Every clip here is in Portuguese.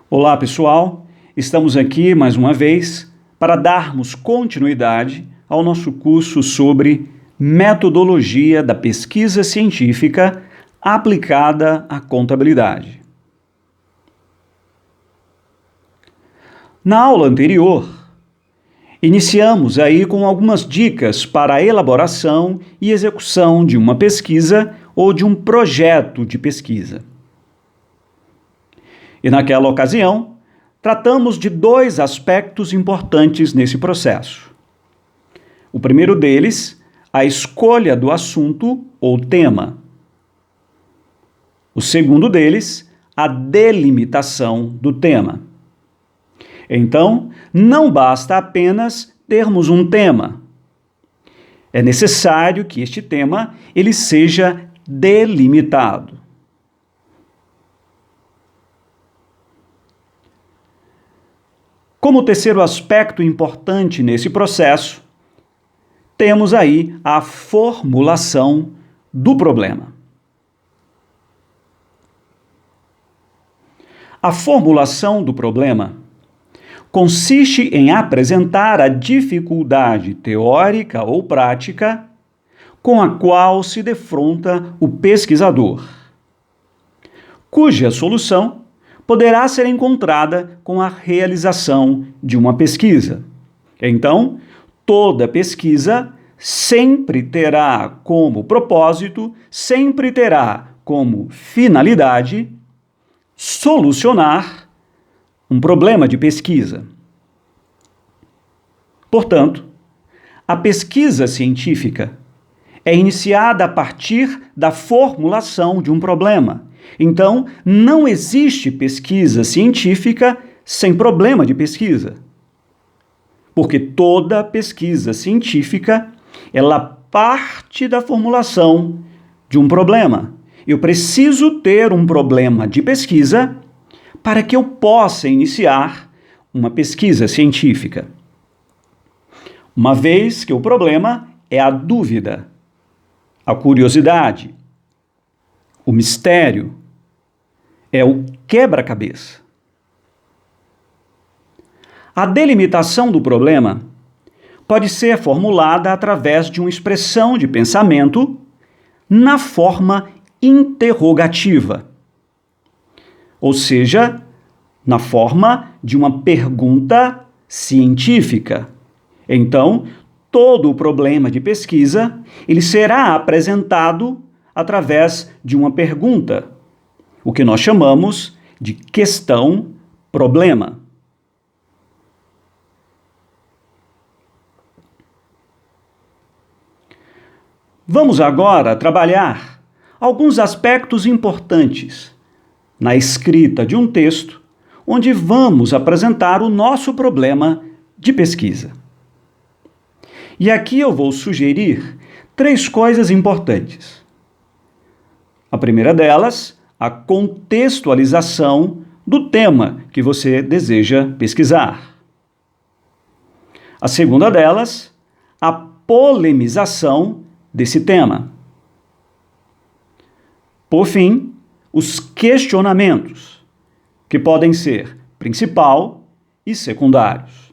Olá, pessoal! Estamos aqui mais uma vez para darmos continuidade ao nosso curso sobre metodologia da pesquisa científica aplicada à contabilidade. Na aula anterior, iniciamos aí com algumas dicas para a elaboração e execução de uma pesquisa ou de um projeto de pesquisa. E naquela ocasião, tratamos de dois aspectos importantes nesse processo. O primeiro deles, a escolha do assunto ou tema. O segundo deles, a delimitação do tema. Então, não basta apenas termos um tema. É necessário que este tema ele seja delimitado. Como terceiro aspecto importante nesse processo, temos aí a formulação do problema. A formulação do problema consiste em apresentar a dificuldade teórica ou prática com a qual se defronta o pesquisador, cuja solução poderá ser encontrada com a realização de uma pesquisa. Então, toda pesquisa sempre terá como propósito, sempre terá como finalidade solucionar um problema de pesquisa. Portanto, a pesquisa científica é iniciada a partir da formulação de um problema. Então, não existe pesquisa científica sem problema de pesquisa. Porque toda pesquisa científica, ela parte da formulação de um problema. Eu preciso ter um problema de pesquisa para que eu possa iniciar uma pesquisa científica. Uma vez que o problema é a dúvida, a curiosidade, o mistério, é o quebra-cabeça. A delimitação do problema pode ser formulada através de uma expressão de pensamento na forma interrogativa, ou seja, na forma de uma pergunta científica. Então, todo o problema de pesquisa ele será apresentado através de uma pergunta, o que nós chamamos de questão-problema. Vamos agora trabalhar alguns aspectos importantes na escrita de um texto, onde vamos apresentar o nosso problema de pesquisa. E aqui eu vou sugerir 3 coisas importantes. A primeira delas, a contextualização do tema que você deseja pesquisar. A segunda delas, a polemização desse tema. Por fim, os questionamentos, que podem ser principal e secundários.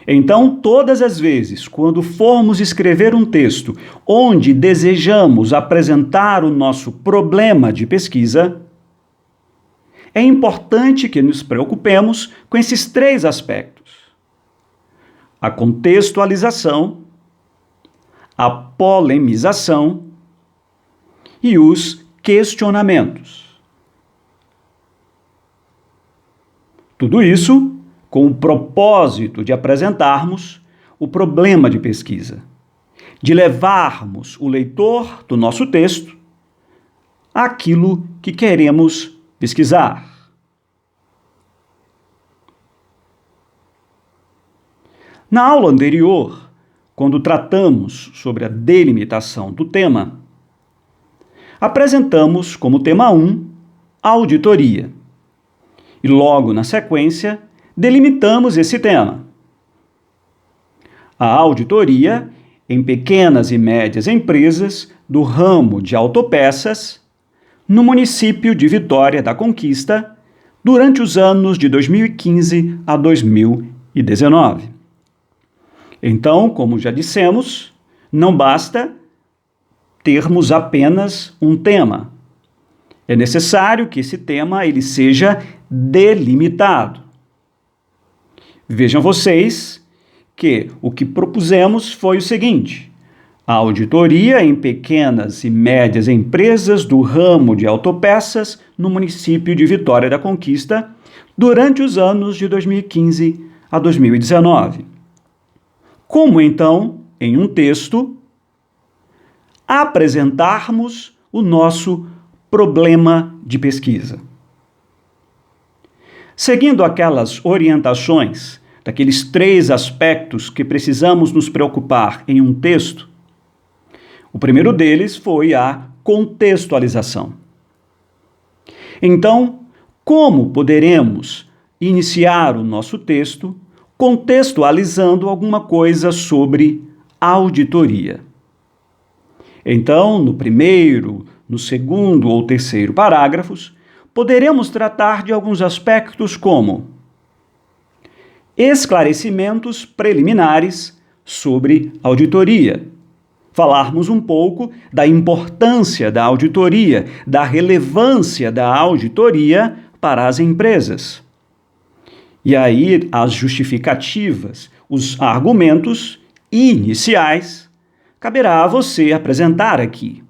Então, todas as vezes, quando formos escrever um texto onde desejamos apresentar o nosso problema de pesquisa, é importante que nos preocupemos com esses 3 aspectos: a contextualização, a polemização e os questionamentos. Tudo isso com o propósito de apresentarmos o problema de pesquisa, de levarmos o leitor do nosso texto àquilo que queremos pesquisar. Na aula anterior, quando tratamos sobre a delimitação do tema, apresentamos como tema 1 a auditoria. E logo na sequência, delimitamos esse tema. A auditoria em pequenas e médias empresas do ramo de autopeças no município de Vitória da Conquista durante os anos de 2015 a 2019. Então, como já dissemos, não basta termos apenas um tema. É necessário que esse tema ele seja delimitado. Vejam vocês que o que propusemos foi o seguinte: a auditoria em pequenas e médias empresas do ramo de autopeças no município de Vitória da Conquista durante os anos de 2015 a 2019. Como, então, em um texto, apresentarmos o nosso problema de pesquisa. Seguindo aquelas orientações, daqueles 3 aspectos que precisamos nos preocupar em um texto, o primeiro deles foi a contextualização. Então, como poderemos iniciar o nosso texto contextualizando alguma coisa sobre auditoria? Então, no primeiro, no segundo ou terceiro parágrafos, poderemos tratar de alguns aspectos como esclarecimentos preliminares sobre auditoria. Falarmos um pouco da importância da auditoria, da relevância da auditoria para as empresas. E aí as justificativas, os argumentos iniciais, caberá a você apresentar aqui.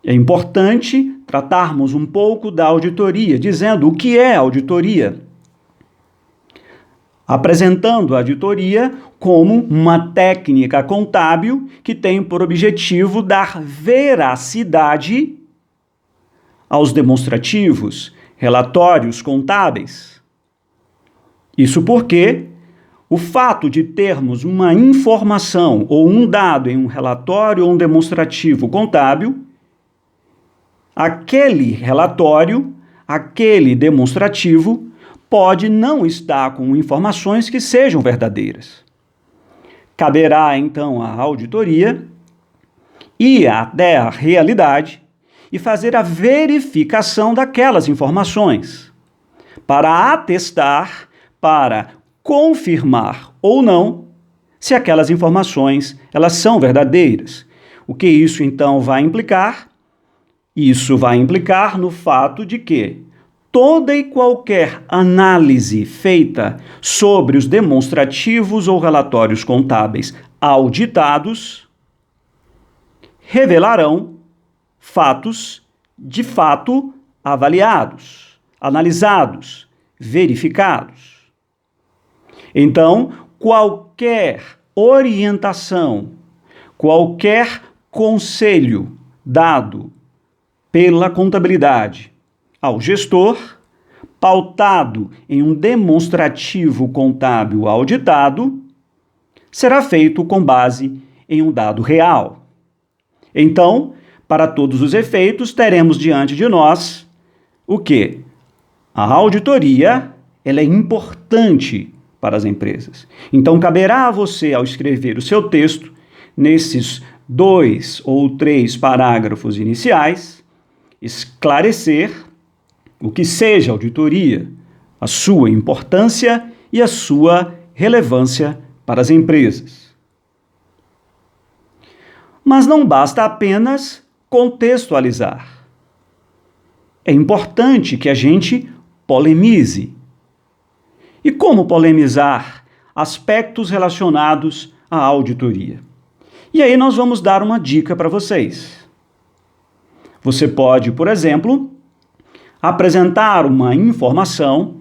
É importante tratarmos um pouco da auditoria, dizendo o que é auditoria. Apresentando a auditoria como uma técnica contábil que tem por objetivo dar veracidade aos demonstrativos, relatórios contábeis. Isso porque o fato de termos uma informação ou um dado em um relatório ou um demonstrativo contábil, aquele relatório, aquele demonstrativo, pode não estar com informações que sejam verdadeiras. Caberá, então, à auditoria ir até a realidade e fazer a verificação daquelas informações, para atestar, para confirmar ou não se aquelas informações elas são verdadeiras. O que isso, então, vai implicar? Isso vai implicar no fato de que toda e qualquer análise feita sobre os demonstrativos ou relatórios contábeis auditados revelarão fatos de fato avaliados, analisados, verificados. Então, qualquer orientação, qualquer conselho dado pela contabilidade ao gestor, pautado em um demonstrativo contábil auditado, será feito com base em um dado real. Então, para todos os efeitos, teremos diante de nós o quê? A auditoria, ela é importante para as empresas. Então, caberá a você, ao escrever o seu texto, nesses 2 ou 3 parágrafos iniciais, esclarecer o que seja auditoria, a sua importância e a sua relevância para as empresas. Mas não basta apenas contextualizar. É importante que a gente polemize. E como polemizar aspectos relacionados à auditoria? E aí nós vamos dar uma dica para vocês. Você pode, por exemplo, apresentar uma informação,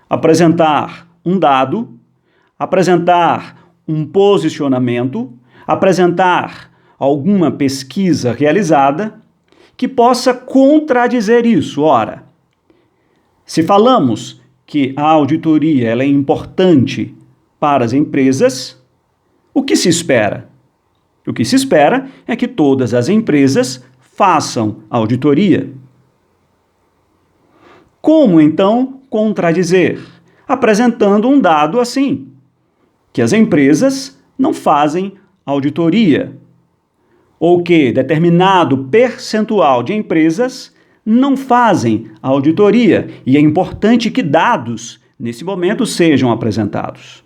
apresentar um dado, apresentar um posicionamento, apresentar alguma pesquisa realizada que possa contradizer isso. Ora, se falamos que a auditoria ela é importante para as empresas, o que se espera? O que se espera é que todas as empresas façam auditoria. Como, então, contradizer? Apresentando um dado assim, que as empresas não fazem auditoria, ou que determinado percentual de empresas não fazem a auditoria e é importante que dados, nesse momento, sejam apresentados.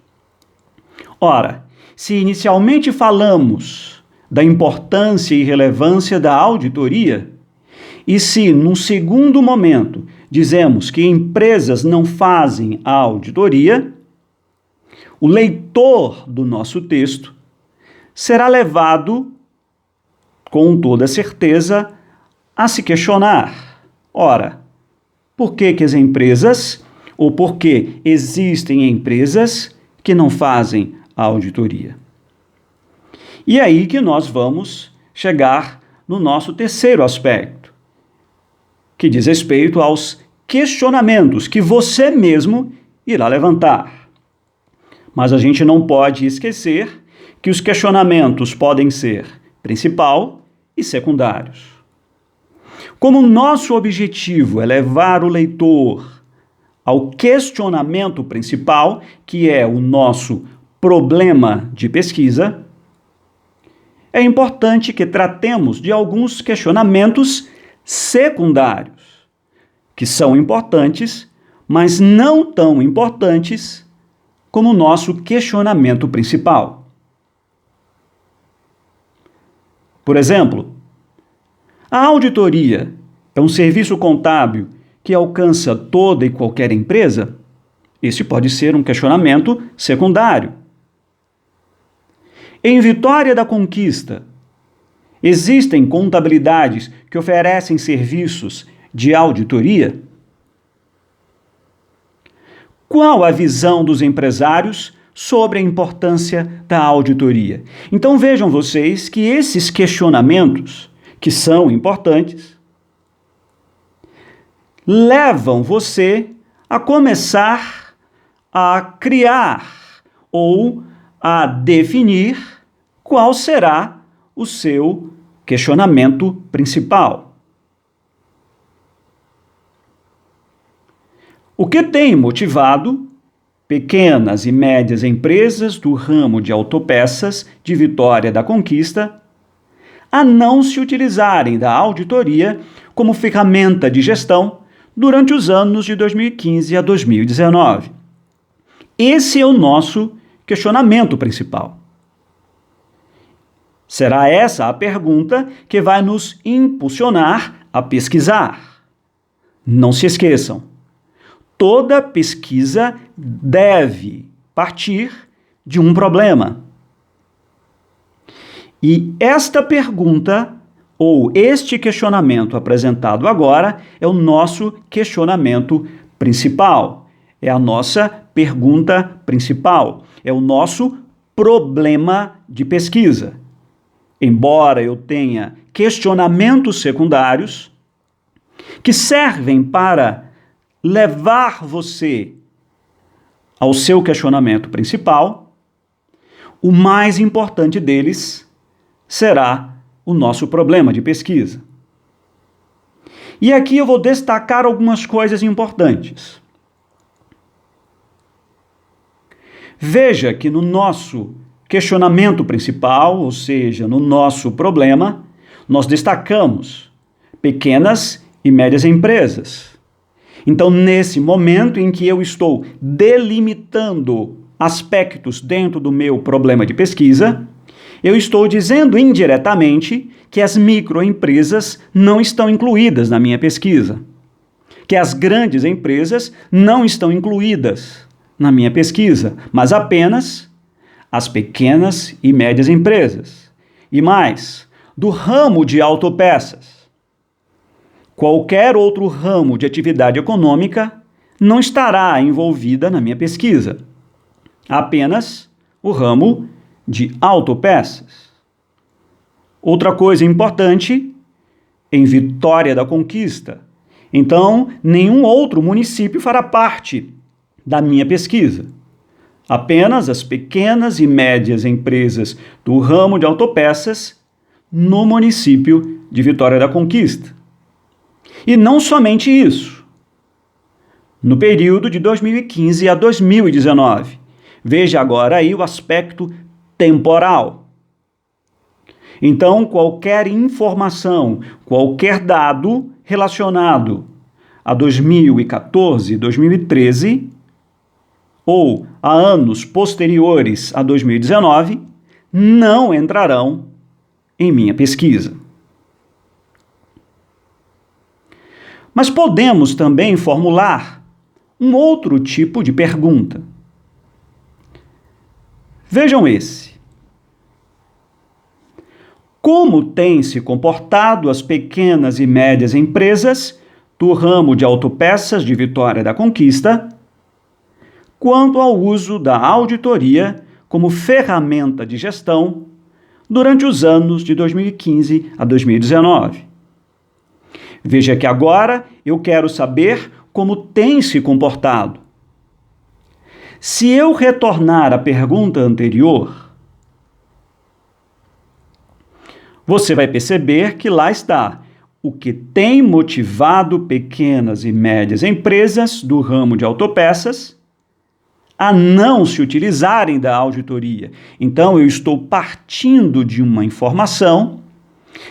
Ora, se inicialmente falamos da importância e relevância da auditoria, e se, num segundo momento, dizemos que empresas não fazem a auditoria, o leitor do nosso texto será levado, com toda certeza, a se questionar. Ora, por que as empresas, ou por que existem empresas que não fazem a auditoria? E é aí que nós vamos chegar no nosso terceiro aspecto, que diz respeito aos questionamentos que você mesmo irá levantar. Mas a gente não pode esquecer que os questionamentos podem ser principal e secundários. Como nosso objetivo é levar o leitor ao questionamento principal, que é o nosso problema de pesquisa, é importante que tratemos de alguns questionamentos secundários, que são importantes, mas não tão importantes como o nosso questionamento principal. Por exemplo, a auditoria é um serviço contábil que alcança toda e qualquer empresa? Esse pode ser um questionamento secundário. Em Vitória da Conquista, existem contabilidades que oferecem serviços de auditoria? Qual a visão dos empresários sobre a importância da auditoria? Então vejam vocês que esses questionamentos, que são importantes, levam você a começar a criar ou a definir qual será o seu questionamento principal. O que tem motivado pequenas e médias empresas do ramo de autopeças de Vitória da Conquista a não se utilizarem da auditoria como ferramenta de gestão durante os anos de 2015 a 2019? Esse é o nosso questionamento principal. Será essa a pergunta que vai nos impulsionar a pesquisar. Não se esqueçam, toda pesquisa deve partir de um problema. E esta pergunta, ou este questionamento apresentado agora, é o nosso questionamento principal. É a nossa pergunta principal. É o nosso problema de pesquisa. Embora eu tenha questionamentos secundários que servem para levar você ao seu questionamento principal, o mais importante deles será o nosso problema de pesquisa. E aqui eu vou destacar algumas coisas importantes. Veja que no nosso questionamento principal, ou seja, no nosso problema, nós destacamos pequenas e médias empresas. Então, nesse momento em que eu estou delimitando aspectos dentro do meu problema de pesquisa, eu estou dizendo indiretamente que as microempresas não estão incluídas na minha pesquisa, que as grandes empresas não estão incluídas na minha pesquisa, mas apenas as pequenas e médias empresas. E mais, do ramo de autopeças. Qualquer outro ramo de atividade econômica não estará envolvida na minha pesquisa. Apenas o ramo de autopeças. Outra coisa importante, em Vitória da Conquista. Então, nenhum outro município fará parte da minha pesquisa. Apenas as pequenas e médias empresas do ramo de autopeças no município de Vitória da Conquista. E não somente isso. No período de 2015 a 2019. Veja agora aí o aspecto temporal. Então, qualquer informação, qualquer dado relacionado a 2014 e 2013, ou a anos posteriores a 2019, não entrarão em minha pesquisa. Mas podemos também formular um outro tipo de pergunta. Vejam esse. Como têm se comportado as pequenas e médias empresas do ramo de autopeças de Vitória da Conquista quanto ao uso da auditoria como ferramenta de gestão durante os anos de 2015 a 2019? Veja que agora eu quero saber como tem se comportado. Se eu retornar à pergunta anterior, você vai perceber que lá está o que tem motivado pequenas e médias empresas do ramo de autopeças a não se utilizarem da auditoria. Então, eu estou partindo de uma informação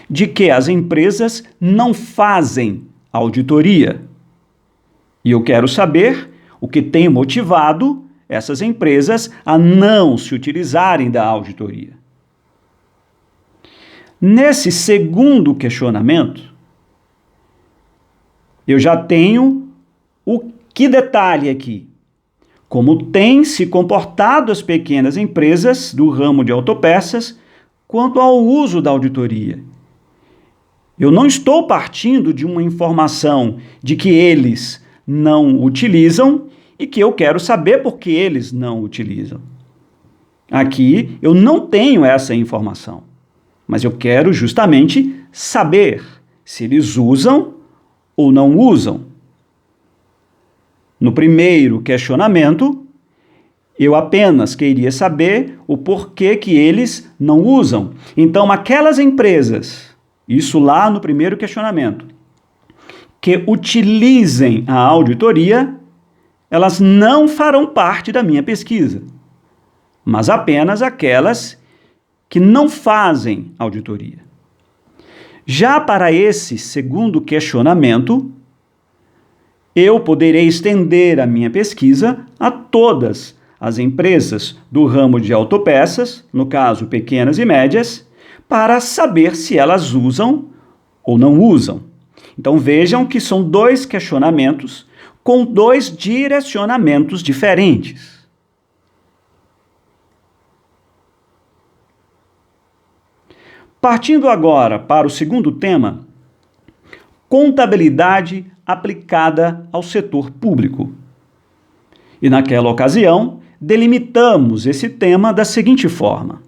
de que as empresas não fazem auditoria. E eu quero saber o que tem motivado essas empresas a não se utilizarem da auditoria. Nesse segundo questionamento, eu já tenho o que detalhe aqui. Como têm se comportado as pequenas empresas do ramo de autopeças quanto ao uso da auditoria. Eu não estou partindo de uma informação de que eles não utilizam e que eu quero saber por que eles não utilizam. Aqui eu não tenho essa informação, mas eu quero justamente saber se eles usam ou não usam. No primeiro questionamento, eu apenas queria saber o porquê que eles não usam. Então, aquelas empresas, isso lá no primeiro questionamento, que utilizem a auditoria, elas não farão parte da minha pesquisa, mas apenas aquelas que não fazem auditoria. Já para esse segundo questionamento, eu poderei estender a minha pesquisa a todas as empresas do ramo de autopeças, no caso pequenas e médias, para saber se elas usam ou não usam. Então vejam que são dois questionamentos com dois direcionamentos diferentes. Partindo agora para o segundo tema, contabilidade aplicada ao setor público. E naquela ocasião, delimitamos esse tema da seguinte forma: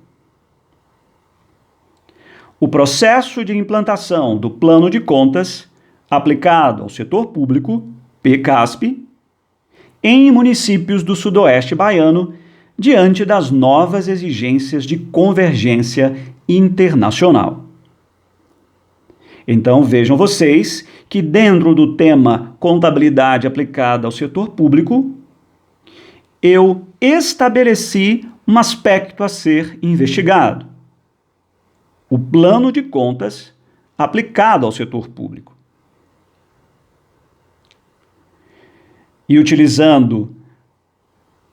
o processo de implantação do plano de contas aplicado ao setor público, PCASP, em municípios do Sudoeste baiano, diante das novas exigências de convergência internacional. Então, vejam vocês que dentro do tema contabilidade aplicada ao setor público, eu estabeleci um aspecto a ser investigado: o plano de contas aplicado ao setor público. E utilizando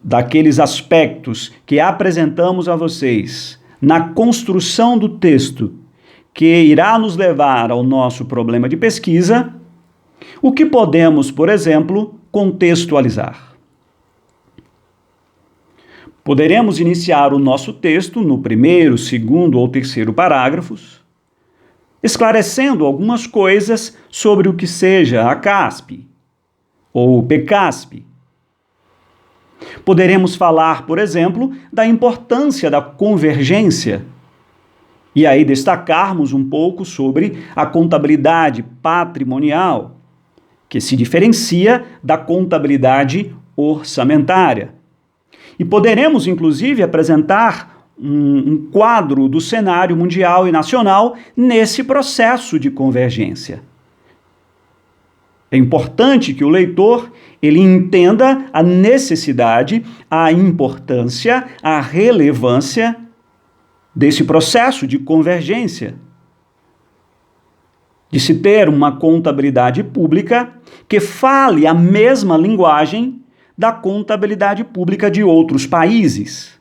daqueles aspectos que apresentamos a vocês na construção do texto, que irá nos levar ao nosso problema de pesquisa, o que podemos, por exemplo, contextualizar? Poderemos iniciar o nosso texto no primeiro, segundo ou terceiro parágrafos, esclarecendo algumas coisas sobre o que seja a CASP ou PCASP. Poderemos falar, por exemplo, da importância da convergência e aí destacarmos um pouco sobre a contabilidade patrimonial, que se diferencia da contabilidade orçamentária. E poderemos, inclusive, apresentar um quadro do cenário mundial e nacional nesse processo de convergência. É importante que o leitor ele entenda a necessidade, a importância, a relevância desse processo de convergência. de se ter uma contabilidade pública que fale a mesma linguagem da contabilidade pública de outros países.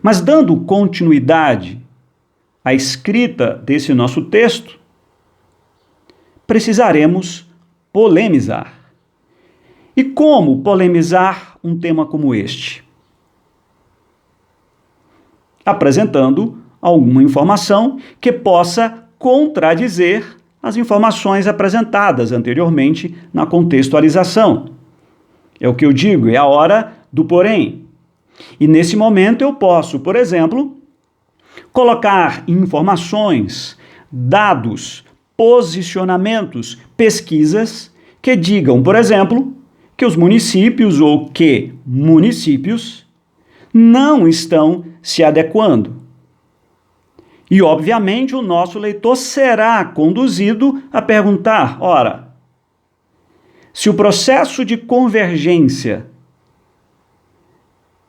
Mas dando continuidade à escrita desse nosso texto, precisaremos polemizar. E como polemizar um tema como este? Apresentando alguma informação que possa contradizer as informações apresentadas anteriormente na contextualização. É o que eu digo, é a hora do porém. E nesse momento eu posso, por exemplo, colocar informações, dados, posicionamentos, pesquisas que digam, por exemplo, que os municípios ou que municípios não estão se adequando. E, obviamente, o nosso leitor será conduzido a perguntar, ora, se o processo de convergência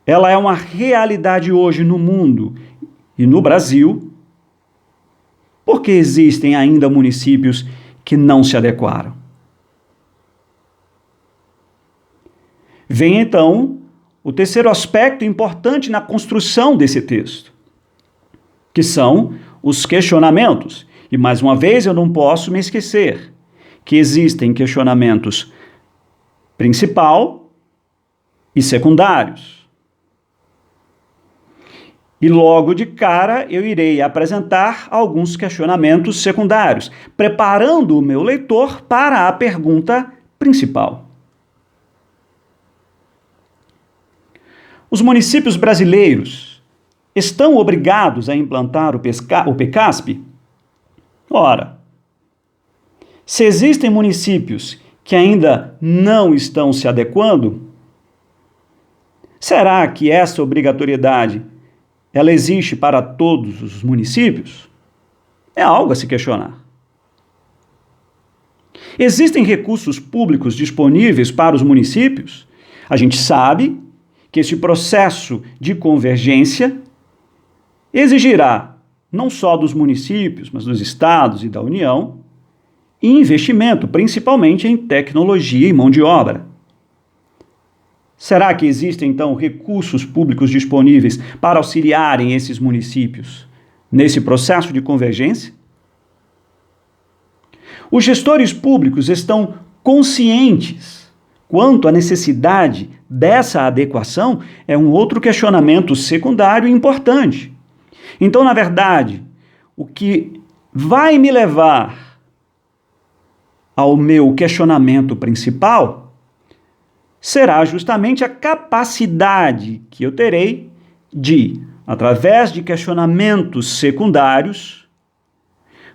ela é uma realidade hoje no mundo e no Brasil, por que existem ainda municípios que não se adequaram? Vem, então, o terceiro aspecto importante na construção desse texto, que são os questionamentos. E, mais uma vez, eu não posso me esquecer que existem questionamentos principal e secundários. E logo de cara eu irei apresentar alguns questionamentos secundários, preparando o meu leitor para a pergunta principal. Os municípios brasileiros estão obrigados a implantar o PCASP? Ora, se existem municípios que ainda não estão se adequando, será que essa obrigatoriedade ela existe para todos os municípios? É algo a se questionar. Existem recursos públicos disponíveis para os municípios? A gente sabe que esse processo de convergência exigirá, não só dos municípios, mas dos estados e da União, investimento, principalmente em tecnologia e mão de obra. Será que existem, então, recursos públicos disponíveis para auxiliarem esses municípios nesse processo de convergência? Os gestores públicos estão conscientes quanto à necessidade dessa adequação? É um outro questionamento secundário e importante. Então, na verdade, o que vai me levar ao meu questionamento principal será justamente a capacidade que eu terei de, através de questionamentos secundários,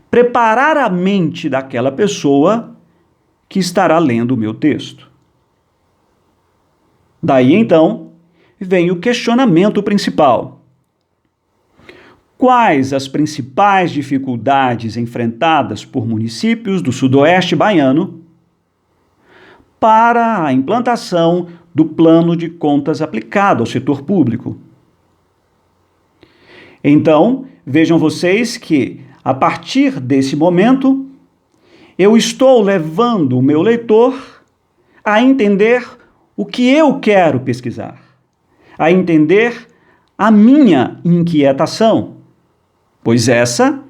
preparar a mente daquela pessoa que estará lendo o meu texto. Daí, então, vem o questionamento principal. Quais as principais dificuldades enfrentadas por municípios do Sudoeste baiano para a implantação do plano de contas aplicado ao setor público? Então, vejam vocês que, a partir desse momento, eu estou levando o meu leitor a entender o que eu quero pesquisar, a entender a minha inquietação, pois essa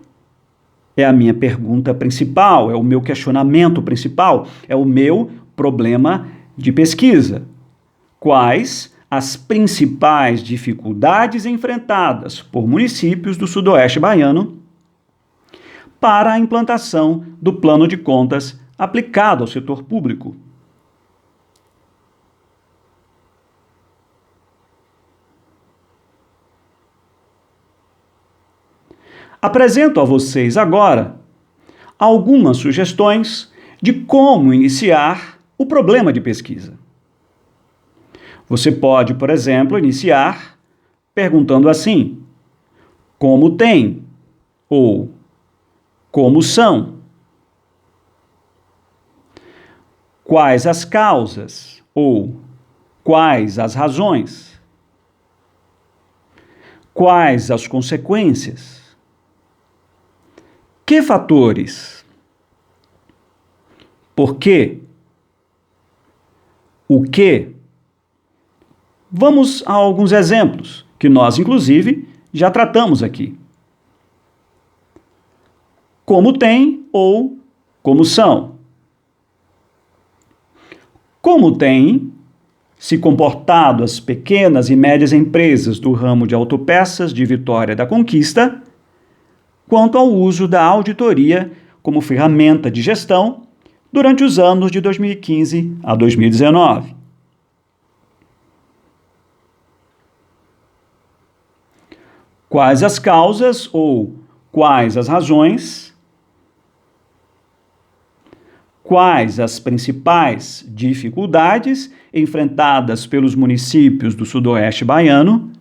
é a minha pergunta principal, é o meu questionamento principal, é o meu problema de pesquisa. Quais as principais dificuldades enfrentadas por municípios do Sudoeste baiano para a implantação do plano de contas aplicado ao setor público? Apresento a vocês agora algumas sugestões de como iniciar o problema de pesquisa. Você pode, por exemplo, iniciar perguntando assim: como tem? Ou como são? Quais as causas? Ou quais as razões? Quais as consequências? Que fatores? Por quê? O que? Vamos a alguns exemplos que nós, inclusive, já tratamos aqui. Como tem ou como são. Como tem se comportado as pequenas e médias empresas do ramo de autopeças de Vitória da Conquista quanto ao uso da auditoria como ferramenta de gestão durante os anos de 2015 a 2019. Quais as causas ou quais as razões? Quais as principais dificuldades enfrentadas pelos municípios do Sudoeste baiano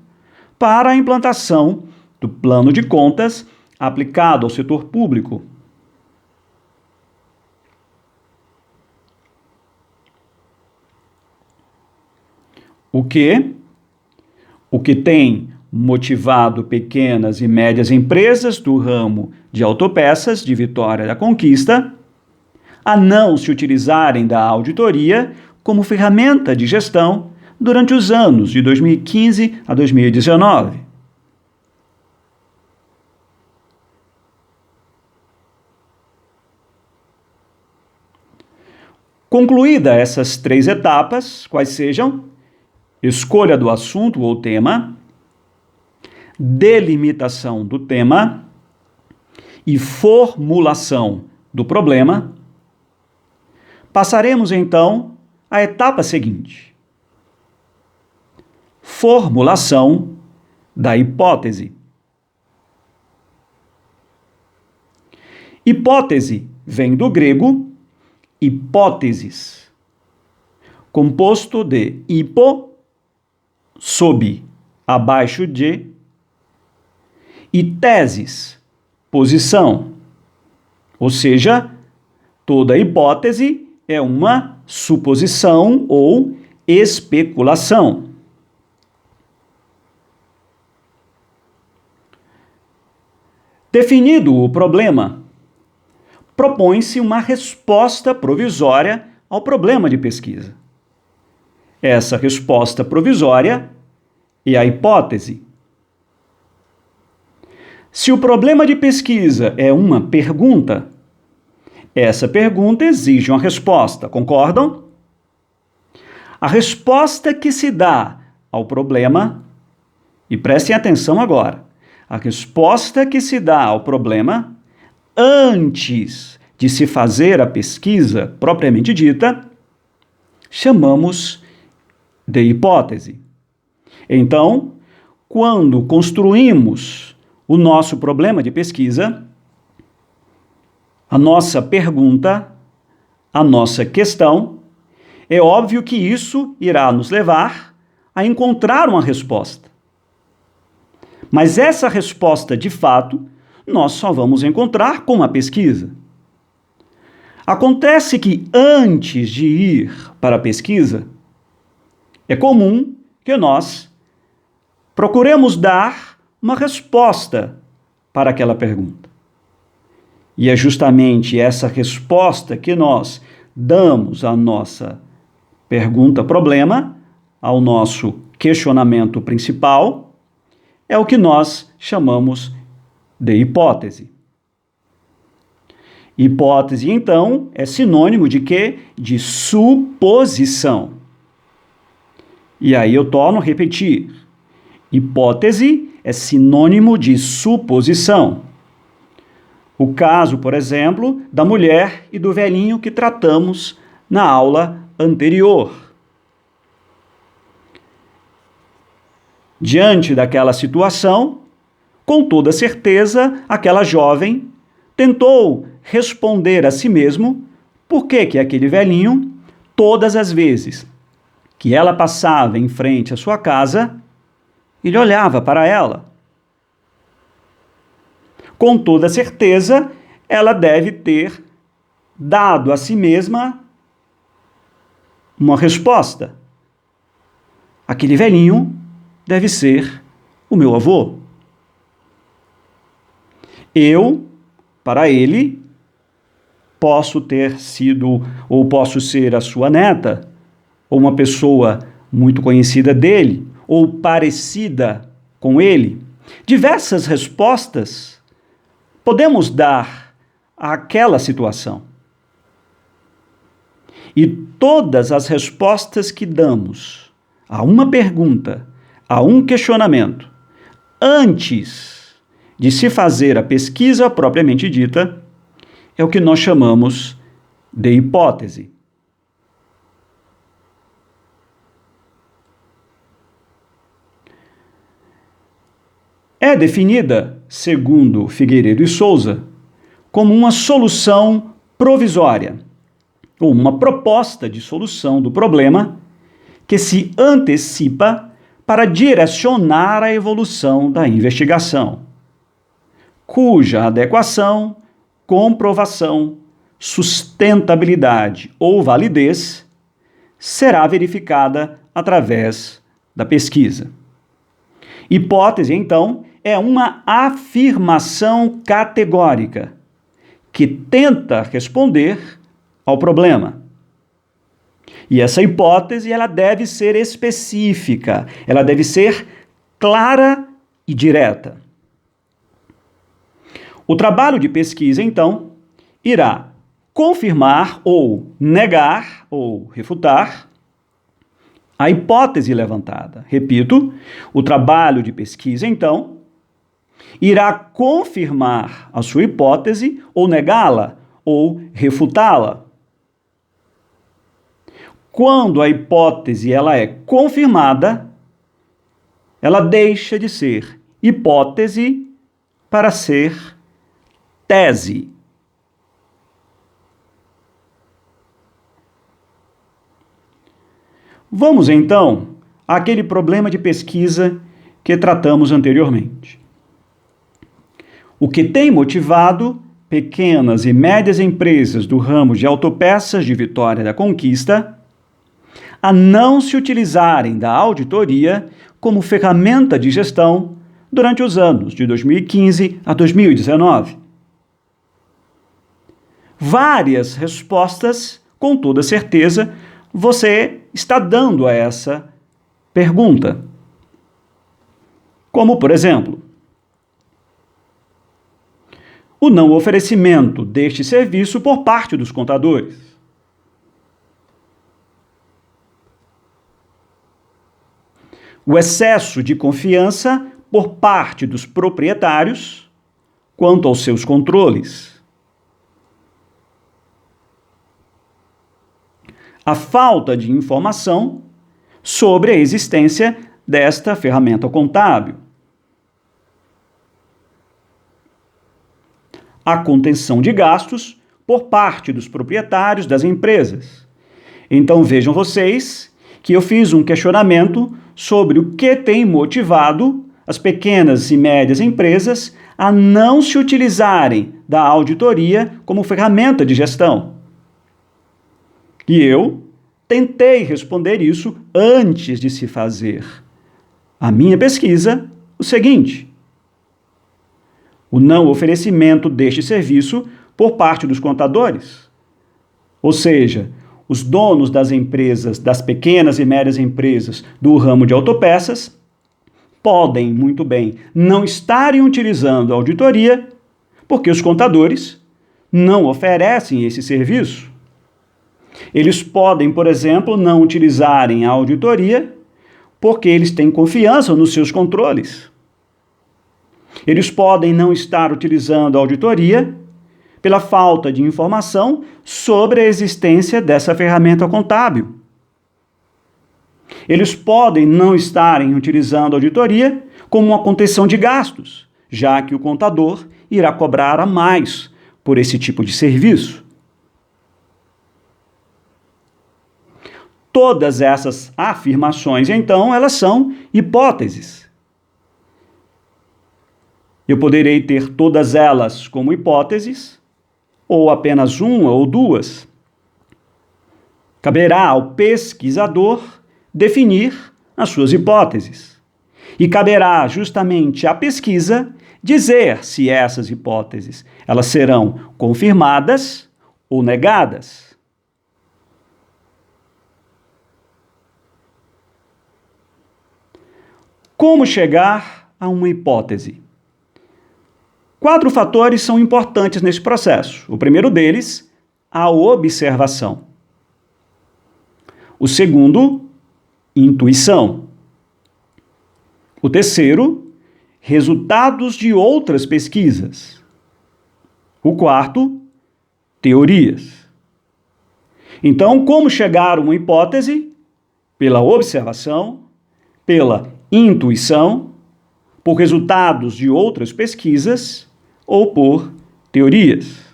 para a implantação do plano de contas aplicado ao setor público? O que? O que tem motivado pequenas e médias empresas do ramo de autopeças de Vitória da Conquista a não se utilizarem da auditoria como ferramenta de gestão durante os anos de 2015 a 2019. Concluída essas 3 etapas, quais sejam? Escolha do assunto ou tema, delimitação do tema e formulação do problema, passaremos então à etapa seguinte: formulação da hipótese. Hipótese vem do grego hipóteses, composto de hipo, sob, abaixo de, e teses, posição. Ou seja, toda hipótese é uma suposição ou especulação. Definido o problema, propõe-se uma resposta provisória ao problema de pesquisa. Essa resposta provisória é a hipótese. Se o problema de pesquisa é uma pergunta, essa pergunta exige uma resposta, concordam? A resposta que se dá ao problema, e prestem atenção agora, a resposta que se dá ao problema antes de se fazer a pesquisa propriamente dita, chamamos de hipótese. Então, quando construímos o nosso problema de pesquisa, a nossa pergunta, a nossa questão, é óbvio que isso irá nos levar a encontrar uma resposta. Mas essa resposta, de fato, nós só vamos encontrar com a pesquisa. Acontece que antes de ir para a pesquisa, é comum que nós procuremos dar uma resposta para aquela pergunta. E é justamente essa resposta que nós damos à nossa pergunta-problema, ao nosso questionamento principal, é o que nós chamamos de hipótese. Hipótese, então, é sinônimo de quê? De suposição. E aí eu torno a repetir. Hipótese é sinônimo de suposição. O caso, por exemplo, da mulher e do velhinho que tratamos na aula anterior. Diante daquela situação, com toda certeza, aquela jovem tentou responder a si mesmo por que aquele velhinho, todas as vezes que ela passava em frente à sua casa, ele olhava para ela. Com toda certeza, ela deve ter dado a si mesma uma resposta. Aquele velhinho deve ser o meu avô. Eu, para ele, posso ter sido ou posso ser a sua neta, ou uma pessoa muito conhecida dele, ou parecida com ele. Diversas respostas podemos dar àquela situação. E todas as respostas que damos a uma pergunta, a um questionamento, antes de se fazer a pesquisa propriamente dita, é o que nós chamamos de hipótese. É definida, segundo Figueiredo e Souza, como uma solução provisória, ou uma proposta de solução do problema que se antecipa para direcionar a evolução da investigação, cuja adequação, comprovação, sustentabilidade ou validez será verificada através da pesquisa. Hipótese, então, é uma afirmação categórica que tenta responder ao problema. E essa hipótese, ela deve ser específica, ela deve ser clara e direta. O trabalho de pesquisa, então, irá confirmar ou negar ou refutar a hipótese levantada. Repito, o trabalho de pesquisa, então, irá confirmar a sua hipótese ou negá-la ou refutá-la. Quando a hipótese ela é confirmada, ela deixa de ser hipótese para ser tese. Vamos, então, àquele problema de pesquisa que tratamos anteriormente. O que tem motivado pequenas e médias empresas do ramo de autopeças de Vitória da Conquista a não se utilizarem da auditoria como ferramenta de gestão durante os anos de 2015 a 2019? Várias respostas, com toda certeza, você está dando a essa pergunta. Como, por exemplo, o não oferecimento deste serviço por parte dos contadores. O excesso de confiança por parte dos proprietários quanto aos seus controles. A falta de informação sobre a existência desta ferramenta contábil. A contenção de gastos por parte dos proprietários das empresas. Então vejam vocês que eu fiz um questionamento sobre o que tem motivado as pequenas e médias empresas a não se utilizarem da auditoria como ferramenta de gestão. E eu tentei responder isso antes de se fazer a minha pesquisa, o seguinte: o não oferecimento deste serviço por parte dos contadores. Ou seja, os donos das empresas, das pequenas e médias empresas do ramo de autopeças, podem muito bem não estarem utilizando a auditoria porque os contadores não oferecem esse serviço. Eles podem, por exemplo, não utilizarem a auditoria porque eles têm confiança nos seus controles. Eles podem não estar utilizando a auditoria pela falta de informação sobre a existência dessa ferramenta contábil. Eles podem não estarem utilizando a auditoria como uma contenção de gastos, já que o contador irá cobrar a mais por esse tipo de serviço. Todas essas afirmações, então, elas são hipóteses. Eu poderei ter todas elas como hipóteses, ou apenas uma ou duas. Caberá ao pesquisador definir as suas hipóteses. E caberá justamente à pesquisa dizer se essas hipóteses elas serão confirmadas ou negadas. Como chegar a uma hipótese? 4 fatores são importantes nesse processo. O primeiro deles, a observação. O segundo, intuição. O terceiro, resultados de outras pesquisas. O quarto, teorias. Então, como chegar a uma hipótese? Pela observação, pela intuição, por resultados de outras pesquisas ou por teorias.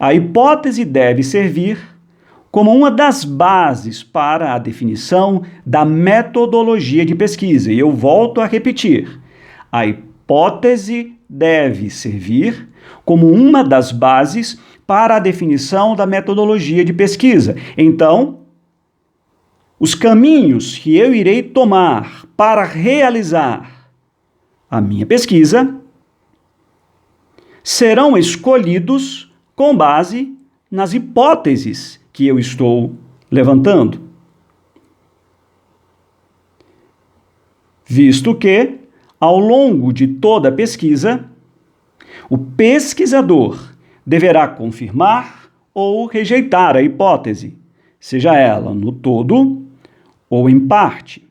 A hipótese deve servir como uma das bases para a definição da metodologia de pesquisa. E eu volto a repetir: a hipótese deve servir como uma das bases para a definição da metodologia de pesquisa. Então, os caminhos que eu irei tomar para realizar a minha pesquisa serão escolhidos com base nas hipóteses que eu estou levantando. Visto que, ao longo de toda a pesquisa, o pesquisador deverá confirmar ou rejeitar a hipótese, seja ela no todo ou em parte.